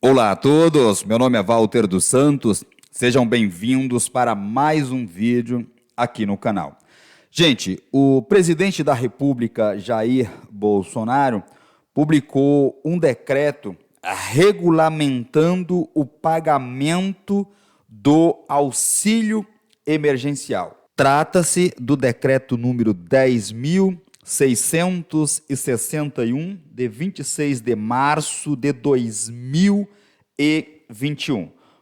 Olá a todos, meu nome é Walter dos Santos, sejam bem-vindos para mais um vídeo aqui no canal. Gente, o presidente da República, Jair Bolsonaro, publicou um decreto regulamentando o pagamento do auxílio emergencial. Trata-se do decreto número 10.661, de 26 de março de 2021.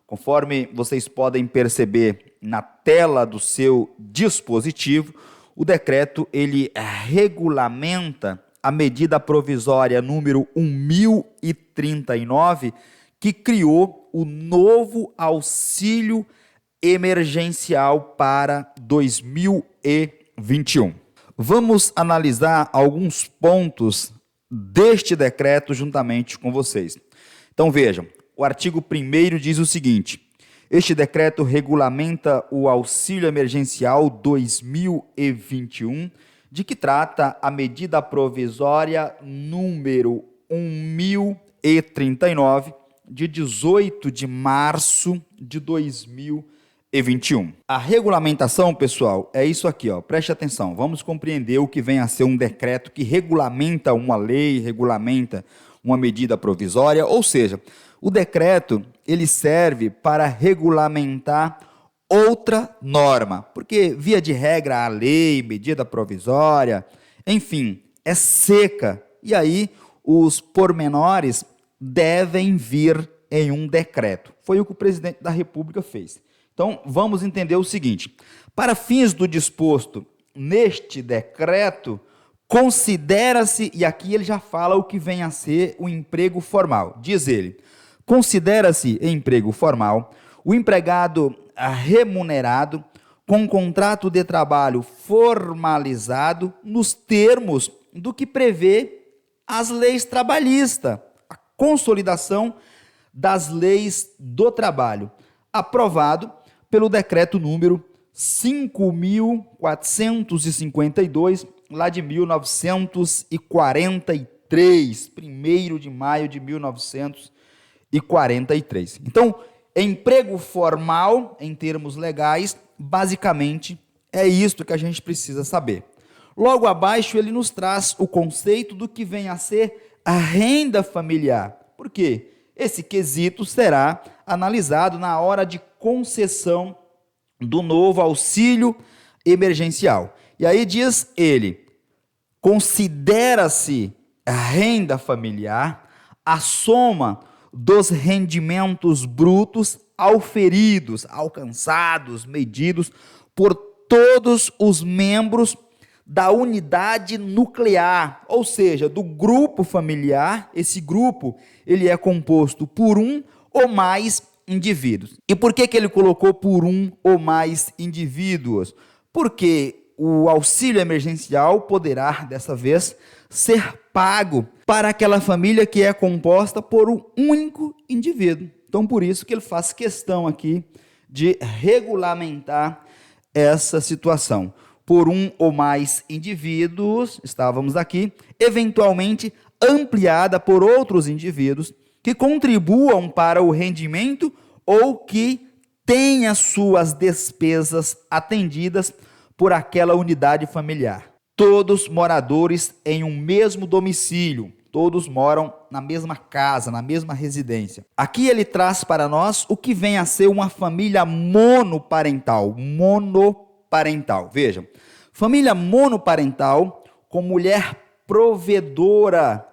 Conforme vocês podem perceber na tela do seu dispositivo, o decreto ele regulamenta a medida provisória número 1039, que criou o novo auxílio emergencial para 2021. Vamos analisar alguns pontos deste decreto juntamente com vocês. Então vejam, o artigo 1º diz o seguinte: este decreto regulamenta o auxílio emergencial 2021, de que trata a medida provisória número 1039, de 18 de março de 2021. A regulamentação, pessoal, é isso aqui, ó. Preste atenção, vamos compreender o que vem a ser um decreto que regulamenta uma lei, regulamenta uma medida provisória, ou seja, o decreto ele serve para regulamentar outra norma, porque via de regra a lei, medida provisória, enfim, é seca, e aí os pormenores devem vir em um decreto. Foi o que o presidente da República fez. Então, vamos entender o seguinte: para fins do disposto neste decreto, considera-se, e aqui ele já fala o que vem a ser o emprego formal. Diz ele: considera-se emprego formal o empregado remunerado com contrato de trabalho formalizado nos termos do que prevê as leis trabalhistas, a consolidação das leis do trabalho, aprovado pelo decreto número 5.452, lá de 1943, 1º de maio de 1943. Então, emprego formal, em termos legais, basicamente é isto que a gente precisa saber. Logo abaixo, ele nos traz o conceito do que vem a ser a renda familiar. Por quê? Esse quesito será analisado na hora de concessão do novo auxílio emergencial. E aí diz ele: considera-se a renda familiar a soma dos rendimentos brutos auferidos, alcançados, medidos por todos os membros da unidade nuclear, ou seja, do grupo familiar. Esse grupo ele é composto por um ou mais indivíduos. E por que ele colocou por um ou mais indivíduos? Porque o auxílio emergencial poderá, dessa vez, ser pago para aquela família que é composta por um único indivíduo. Então, por isso que ele faz questão aqui de regulamentar essa situação. Por um ou mais indivíduos, estávamos aqui, eventualmente ampliada por outros indivíduos que contribuam para o rendimento ou que tenha suas despesas atendidas por aquela unidade familiar. Todos moradores em um mesmo domicílio, todos moram na mesma casa, na mesma residência. Aqui ele traz para nós o que vem a ser uma família monoparental. Vejam, família monoparental com mulher provedora,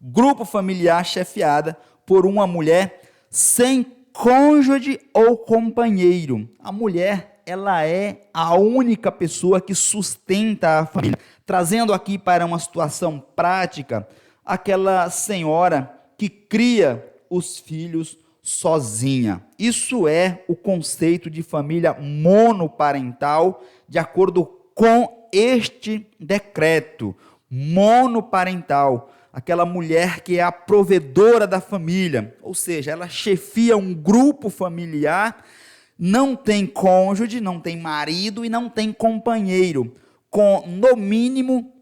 grupo familiar chefiada por uma mulher sem cônjuge ou companheiro. A mulher, ela é a única pessoa que sustenta a família. Trazendo aqui para uma situação prática, aquela senhora que cria os filhos sozinha. Isso é o conceito de família monoparental, de acordo com este decreto. Monoparental, aquela mulher que é a provedora da família, ou seja, ela chefia um grupo familiar, não tem cônjuge, não tem marido e não tem companheiro, com no mínimo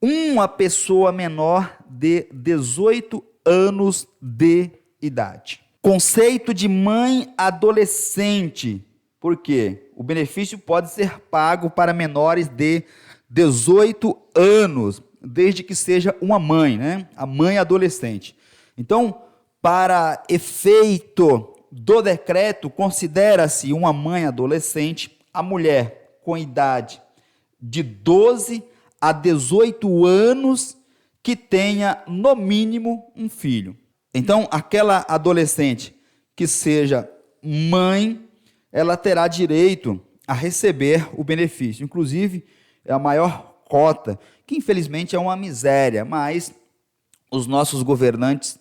uma pessoa menor de 18 anos de idade. Conceito de mãe adolescente. Por quê? O benefício pode ser pago para menores de 18 anos, desde que seja uma mãe, né? A mãe adolescente. Então, para efeito do decreto, considera-se uma mãe adolescente a mulher com idade de 12 a 18 anos que tenha, no mínimo, um filho. Então, aquela adolescente que seja mãe, ela terá direito a receber o benefício. Inclusive, é a maior cota, que infelizmente é uma miséria, mas os nossos governantes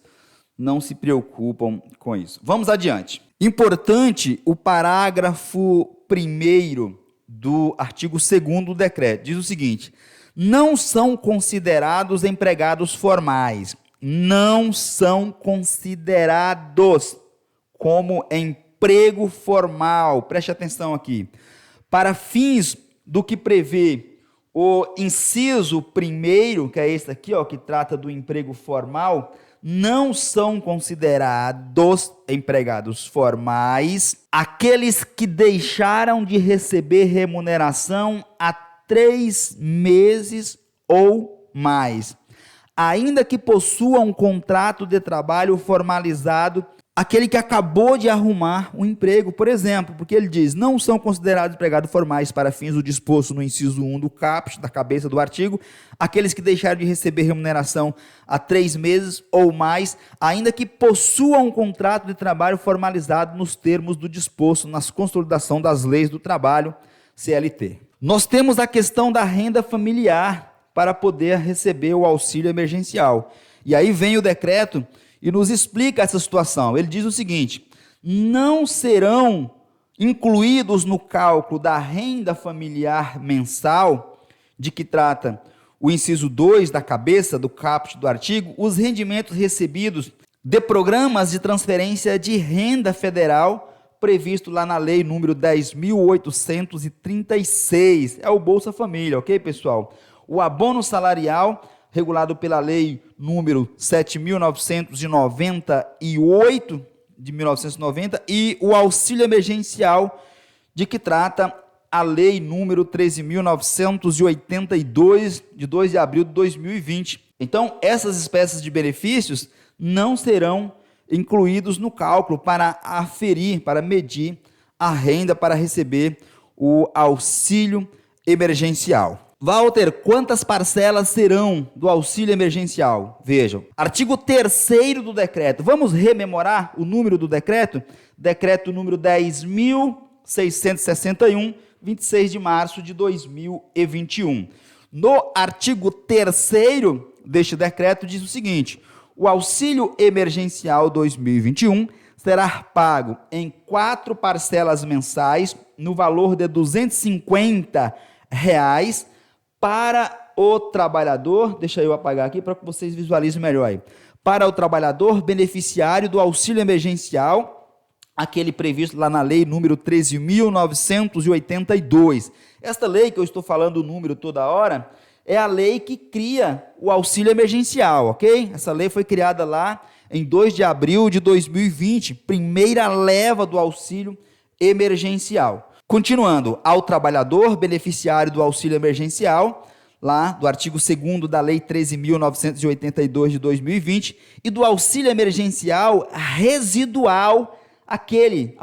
não se preocupam com isso. Vamos adiante. Importante o parágrafo 1º do artigo 2º do decreto. Diz o seguinte: não são considerados empregados formais, não são considerados como emprego formal, preste atenção aqui, para fins do que prevê o inciso 1º, que é esse aqui, ó, que trata do emprego formal, não são considerados empregados formais aqueles que deixaram de receber remuneração há 3 meses ou mais, ainda que possua um contrato de trabalho formalizado, aquele que acabou de arrumar um emprego, por exemplo, porque ele diz, não são considerados empregados formais para fins do disposto no inciso 1 do caput, da cabeça do artigo, aqueles que deixaram de receber remuneração há 3 meses ou mais, ainda que possuam um contrato de trabalho formalizado nos termos do disposto na consolidação das leis do trabalho, CLT. Nós temos a questão da renda familiar para poder receber o auxílio emergencial. E aí vem o decreto e nos explica essa situação. Ele diz o seguinte: não serão incluídos no cálculo da renda familiar mensal, de que trata o inciso 2 da cabeça do caput do artigo, os rendimentos recebidos de programas de transferência de renda federal, previsto lá na lei número 10.836, é o Bolsa Família, ok, pessoal? O abono salarial, regulado pela lei número 7.998 de 1990, e o auxílio emergencial, de que trata a lei número 13.982 de 2 de abril de 2020. Então, essas espécies de benefícios não serão incluídos no cálculo para aferir, para medir a renda para receber o auxílio emergencial. Walter, quantas parcelas serão do auxílio emergencial? Vejam, artigo 3º do decreto. Vamos rememorar o número do decreto? Decreto número 10.661, 26 de março de 2021. No artigo 3º deste decreto diz o seguinte: o auxílio emergencial 2021 será pago em 4 parcelas mensais no valor de R$ 250 para o trabalhador, deixa eu apagar aqui para que vocês visualizem melhor aí, para o trabalhador beneficiário do auxílio emergencial, aquele previsto lá na lei número 13.982. Esta lei que eu estou falando o número toda hora, é a lei que cria o auxílio emergencial, ok? Essa lei foi criada lá em 2 de abril de 2020, primeira leva do auxílio emergencial. Continuando, ao trabalhador beneficiário do auxílio emergencial, lá do artigo 2º da lei 13.982 de 2020, e do auxílio emergencial residual, a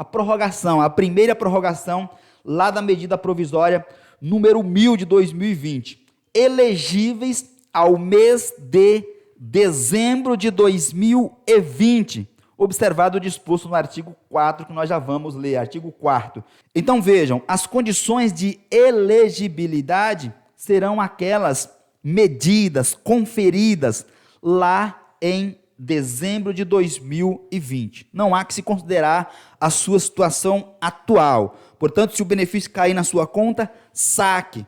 prorrogação, a primeira prorrogação lá da medida provisória número 1000 de 2020, elegíveis ao mês de dezembro de 2020, observado o disposto no artigo 4, que nós já vamos ler, artigo 4º. Então vejam, as condições de elegibilidade serão aquelas medidas, conferidas lá em dezembro de 2020. Não há que se considerar a sua situação atual. Portanto, se o benefício cair na sua conta, saque.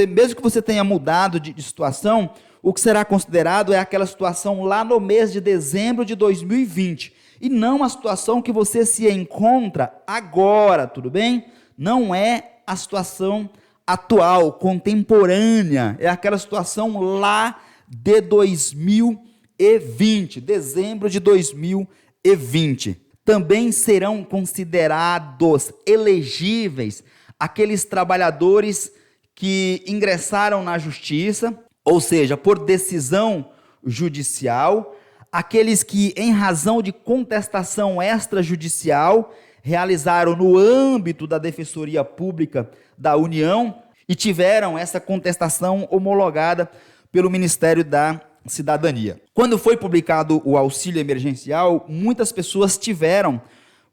Mesmo que você tenha mudado de situação, o que será considerado é aquela situação lá no mês de dezembro de 2020. E não a situação que você se encontra agora, tudo bem? Não é a situação atual, contemporânea, é aquela situação lá de 2020. 2020, dezembro de 2020. Também serão considerados elegíveis aqueles trabalhadores que ingressaram na justiça, ou seja, por decisão judicial, aqueles que, em razão de contestação extrajudicial, realizaram no âmbito da Defensoria Pública da União e tiveram essa contestação homologada pelo Ministério da Cidadania. Quando foi publicado o auxílio emergencial, muitas pessoas tiveram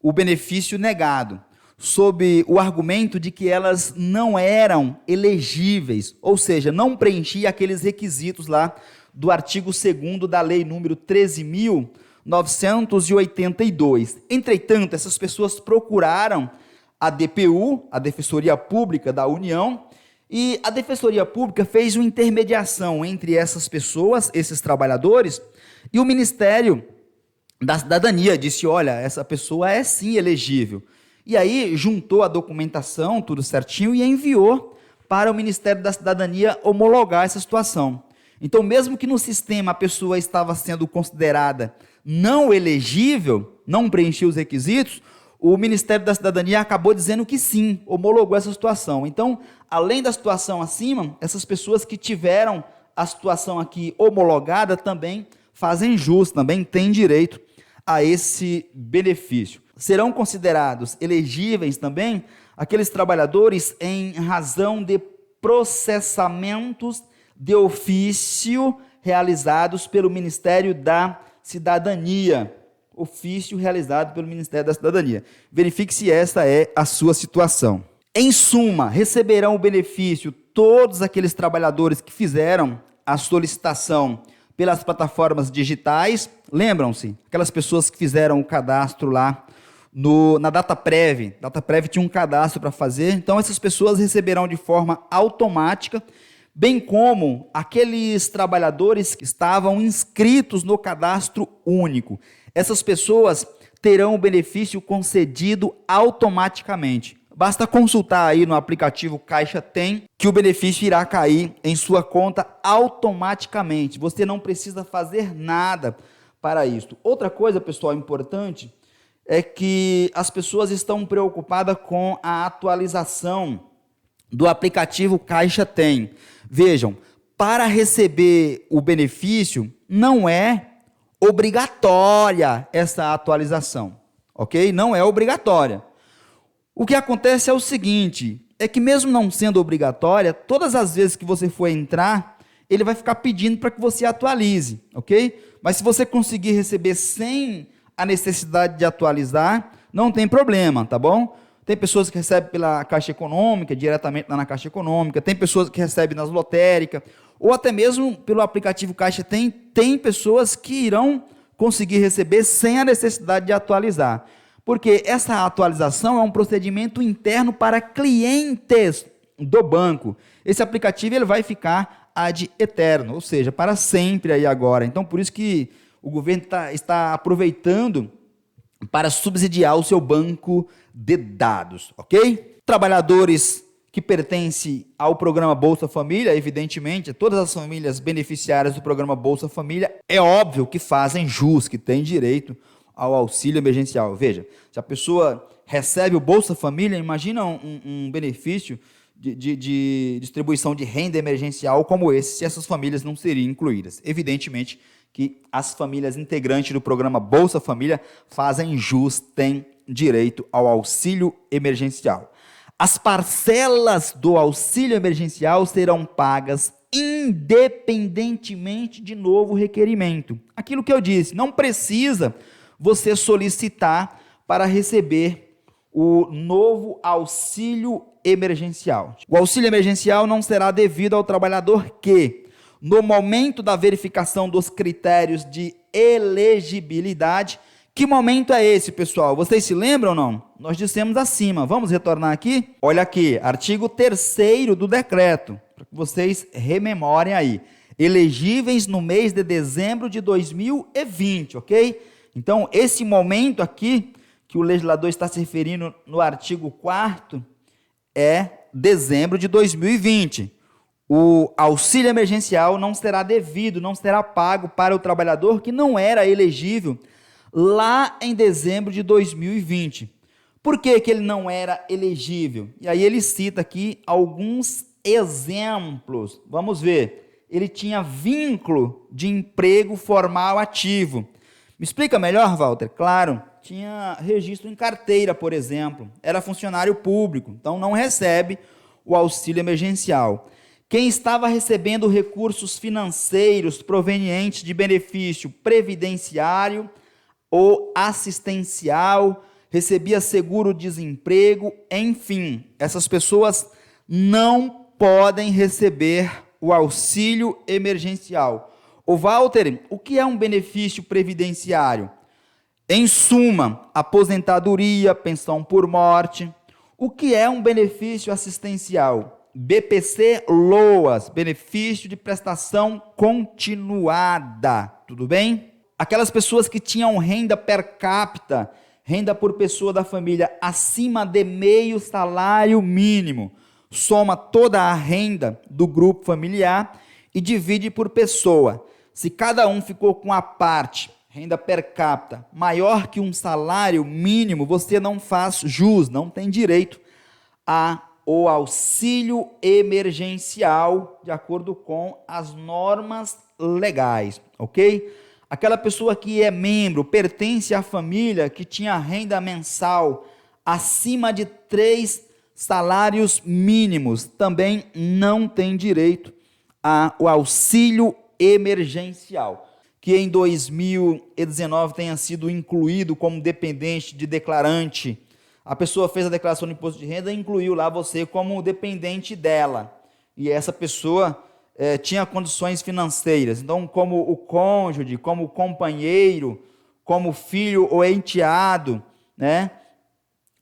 o benefício negado, sob o argumento de que elas não eram elegíveis, ou seja, não preenchiam aqueles requisitos lá do artigo 2º da Lei número 13.982. Entretanto, essas pessoas procuraram a DPU, a Defensoria Pública da União, e a Defensoria Pública fez uma intermediação entre essas pessoas, esses trabalhadores, e o Ministério da Cidadania disse, olha, essa pessoa é sim elegível. E aí juntou a documentação, tudo certinho, e enviou para o Ministério da Cidadania homologar essa situação. Então, mesmo que no sistema a pessoa estava sendo considerada não elegível, não preenchia os requisitos, o Ministério da Cidadania acabou dizendo que sim, homologou essa situação. Então, além da situação acima, essas pessoas que tiveram a situação aqui homologada também fazem jus, também têm direito a esse benefício. Serão considerados elegíveis também aqueles trabalhadores em razão de processamentos de ofício realizados pelo Ministério da Cidadania. Ofício realizado pelo Ministério da Cidadania. Verifique se esta é a sua situação. Em suma, receberão o benefício todos aqueles trabalhadores que fizeram a solicitação pelas plataformas digitais. Lembram-se? Aquelas pessoas que fizeram o cadastro lá na DataPrev. DataPrev tinha um cadastro para fazer, então essas pessoas receberão de forma automática, bem como aqueles trabalhadores que estavam inscritos no cadastro único. Essas pessoas terão o benefício concedido automaticamente. Basta consultar aí no aplicativo Caixa Tem, que o benefício irá cair em sua conta automaticamente. Você não precisa fazer nada para isso. Outra coisa, pessoal, importante, é que as pessoas estão preocupadas com a atualização do aplicativo Caixa Tem. Vejam, para receber o benefício, não é obrigatória essa atualização, ok? Não é obrigatória. O que acontece é o seguinte, é que mesmo não sendo obrigatória, todas as vezes que você for entrar, ele vai ficar pedindo para que você atualize, ok? Mas se você conseguir receber sem a necessidade de atualizar, não tem problema, tá bom? Tem pessoas que recebem pela Caixa Econômica, diretamente lá na Caixa Econômica, tem pessoas que recebem nas lotéricas, ou até mesmo pelo aplicativo Caixa tem pessoas que irão conseguir receber sem a necessidade de atualizar. Porque essa atualização é um procedimento interno para clientes do banco. Esse aplicativo ele vai ficar ad eterno, ou seja, para sempre aí agora. Então, por isso que o governo está aproveitando para subsidiar o seu banco de dados, ok? Trabalhadores que pertencem ao programa Bolsa Família, evidentemente, todas as famílias beneficiárias do programa Bolsa Família, é óbvio que fazem jus, que têm direito ao auxílio emergencial. Veja, se a pessoa recebe o Bolsa Família, imagina um benefício de distribuição de renda emergencial como esse, se essas famílias não seriam incluídas. Evidentemente que as famílias integrantes do programa Bolsa Família fazem jus, têm direito ao auxílio emergencial. As parcelas do auxílio emergencial serão pagas independentemente de novo requerimento. Aquilo que eu disse, não precisa você solicitar para receber o novo auxílio emergencial. O auxílio emergencial não será devido ao trabalhador que, no momento da verificação dos critérios de elegibilidade, que momento é esse, pessoal? Vocês se lembram ou não? Nós dissemos acima. Vamos retornar aqui? Olha aqui, artigo 3º do decreto, para que vocês rememorem aí. Elegíveis no mês de dezembro de 2020, ok? Então, esse momento aqui, que o legislador está se referindo no artigo 4º, é dezembro de 2020. o auxílio emergencial não será devido, não será pago para o trabalhador que não era elegível lá em dezembro de 2020. Por que que ele não era elegível? E aí ele cita aqui alguns exemplos. Vamos ver. Ele tinha vínculo de emprego formal ativo. Me explica melhor, Walter? Claro, tinha registro em carteira, por exemplo. Era funcionário público, então não recebe o auxílio emergencial. Quem estava recebendo recursos financeiros provenientes de benefício previdenciário ou assistencial, recebia seguro-desemprego, enfim, essas pessoas não podem receber o auxílio emergencial. Ô Walter, o que é um benefício previdenciário? Em suma, aposentadoria, pensão por morte. O que é um benefício assistencial? BPC-LOAS, benefício de prestação continuada, tudo bem? Aquelas pessoas que tinham renda per capita, renda por pessoa da família acima de meio salário mínimo, soma toda a renda do grupo familiar e divide por pessoa. Se cada um ficou com a parte, renda per capita, maior que um salário mínimo, você não faz jus, não tem direito ao auxílio emergencial, de acordo com as normas legais, ok? Aquela pessoa que é membro, pertence à família, que tinha renda mensal acima de 3 salários mínimos, também não tem direito ao auxílio emergencial, que em 2019 tenha sido incluído como dependente de declarante. A pessoa fez a declaração do imposto de renda e incluiu lá você como dependente dela. E essa pessoa tinha condições financeiras. Então, como o cônjuge, como o companheiro, como filho ou enteado, né?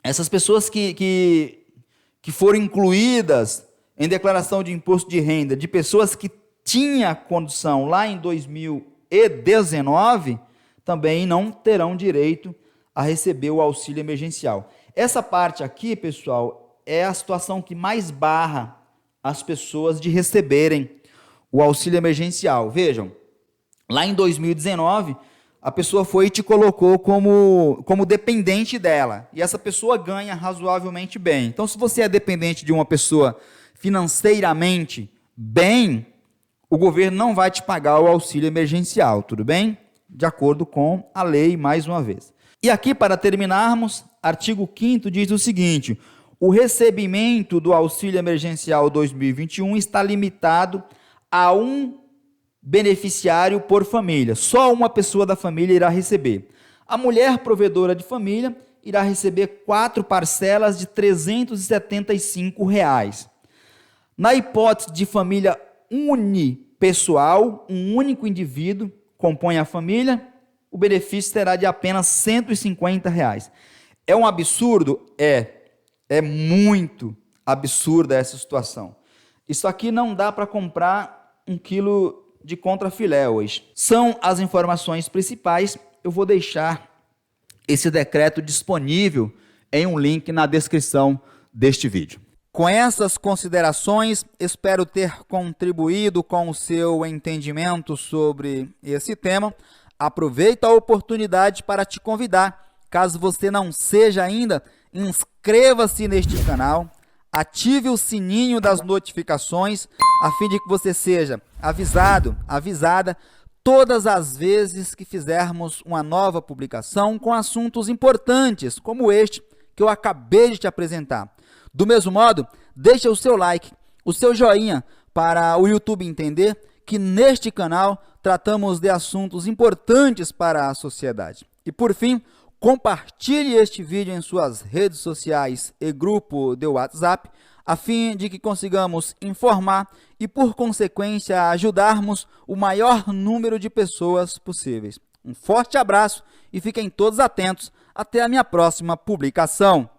Essas pessoas que foram incluídas em declaração de imposto de renda, de pessoas que tinham condição lá em 2019, também não terão direito a receber o auxílio emergencial. Essa parte aqui, pessoal, é a situação que mais barra as pessoas de receberem o auxílio emergencial. Vejam, lá em 2019, a pessoa foi e te colocou como dependente dela, e essa pessoa ganha razoavelmente bem. Então, se você é dependente de uma pessoa financeiramente bem, o governo não vai te pagar o auxílio emergencial, tudo bem? De acordo com a lei, mais uma vez. E aqui, para terminarmos, artigo 5º diz o seguinte: o recebimento do auxílio emergencial 2021 está limitado a um beneficiário por família. Só uma pessoa da família irá receber. A mulher provedora de família irá receber 4 parcelas de R$ 375. Na hipótese de família unipessoal, um único indivíduo compõe a família, o benefício será de apenas R$ 150. É um absurdo? É muito absurda essa situação. Isso aqui não dá para comprar 1 quilo de contrafilé hoje. São as informações principais. Eu vou deixar esse decreto disponível em um link na descrição deste vídeo. Com essas considerações, espero ter contribuído com o seu entendimento sobre esse tema. Aproveito a oportunidade para te convidar, caso você não seja ainda, inscreva-se neste canal, ative o sininho das notificações, a fim de que você seja avisado, avisada, todas as vezes que fizermos uma nova publicação com assuntos importantes, como este que eu acabei de te apresentar. Do mesmo modo, deixa o seu like, o seu joinha, para o YouTube entender que neste canal tratamos de assuntos importantes para a sociedade. E por fim, compartilhe este vídeo em suas redes sociais e grupo de WhatsApp, a fim de que consigamos informar e, por consequência, ajudarmos o maior número de pessoas possíveis. Um forte abraço e fiquem todos atentos até a minha próxima publicação.